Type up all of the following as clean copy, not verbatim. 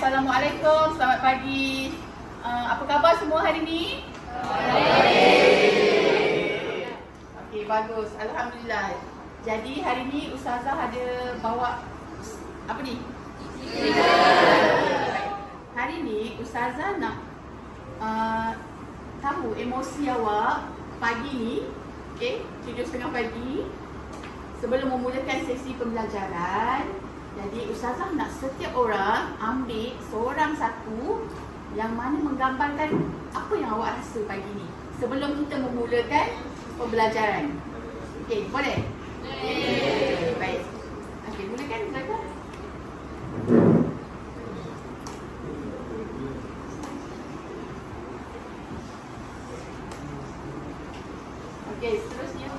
Assalamualaikum, selamat pagi. Apa khabar semua hari ni? Okey, bagus. Alhamdulillah. Jadi hari ni Ustazah ada bawa apa ni? Hari ni Ustazah nak tahu emosi awak pagi ni, okey, 7.30 pagi sebelum memulakan sesi pembelajaran. Jadi Ustazah nak setiap orang ambil seorang satu yang mana menggambarkan apa yang awak rasa pagi ni sebelum kita memulakan pembelajaran. Okey, boleh? Boleh. Baik. Okey, mulakan Ustazah. Okey, seterusnya.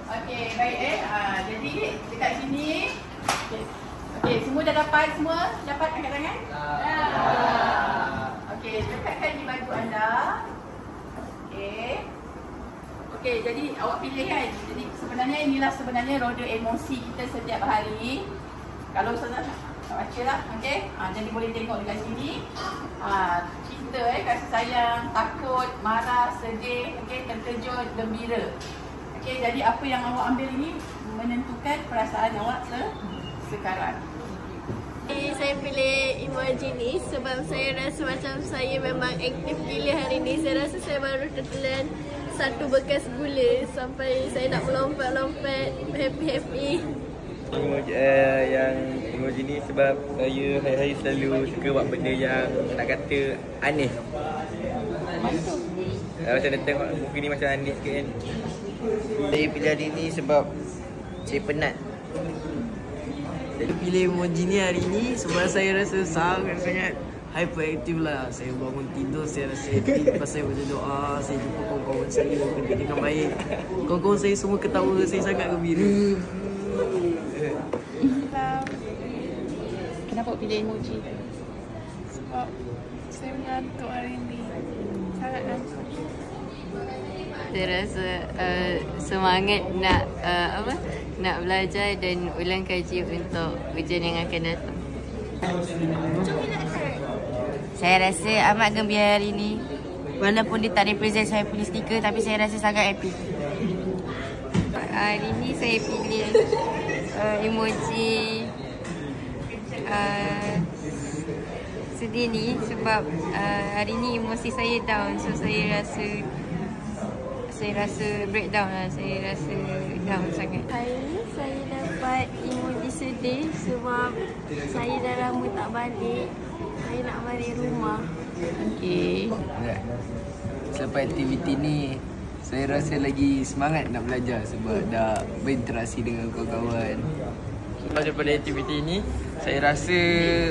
Okey, baik jadi dekat sini. Okey, semua dah dapat semua? Dapat angkat tangan? Okey, lekatkan di baju anda. Okey. Okey, jadi awak pilih kan. Jadi inilah sebenarnya roda emosi kita setiap hari. Kalau Ustazah nak baca lah, okey. Jadi boleh tengok dekat sini. Cinta, kasih sayang, takut, marah, sedih, okey, terkejut, gembira. Okey, jadi apa yang awak ambil ini menentukan perasaan awak sekarang. Saya pilih emoji ni sebab saya rasa macam saya memang aktif gila hari ni. Saya rasa saya baru tertelan satu bekas gula sampai saya nak melompat-lompat, happy-happy. Yang emoji ni sebab saya hari-hari selalu suka buat benda yang nak kata aneh. Macam dia tengok muka ni macam aneh sikit kan. Saya pilih hari ni sebab saya penat. Saya pilih emoji ni hari ni sebab saya rasa sangat-sangat hyperaktif lah. Saya bangun tidur, saya rasa happy lepas saya baca doa, saya jumpa kawan-kawan saya, kerja dengan baik. Kawan-kawan saya semua ketawa, saya sangat gembira. Kenapa pilih emoji? Sebab saya mengantuk hari ni. Sangat ngantuk. Saya rasa semangat nak belajar dan ulang kaji untuk ujian yang akan datang. Saya rasa amat gembira hari ni. Walaupun dia tak represent saya punya stiker, tapi saya rasa sangat happy. Hari ni saya pilih emoji sedih ni sebab hari ni emosi saya down, so saya rasa breakdown lah, saya rasa down sangat. Hari ni saya dapat emoji sedih sebab saya dah lama tak balik. Saya nak balik rumah. Okey. Selepas aktiviti ni, saya rasa lagi semangat nak belajar sebab dah berinteraksi dengan kawan-kawan. Daripada aktiviti ni, saya rasa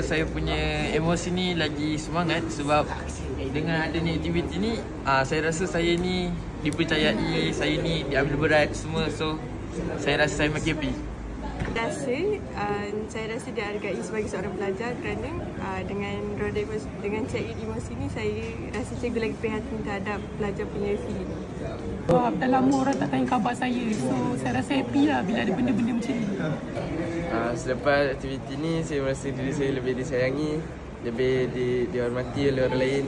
saya punya emosi ni lagi semangat sebab dengan adanya aktiviti ni, saya rasa saya ni dipercayai, saya ni diambil berat semua, so saya rasa saya makin happy. Saya rasa dihargai sebagai seorang pelajar kerana dengan check-in emosi ni saya rasa cikgu lagi prihatin terhadap pelajar punya feeling. Sebab dah lama orang tak tanya khabar saya, so saya rasa happy lah bila ada benda-benda macam ni. Selepas aktiviti ni, saya merasa diri saya lebih disayangi, lebih dihormati oleh orang lain.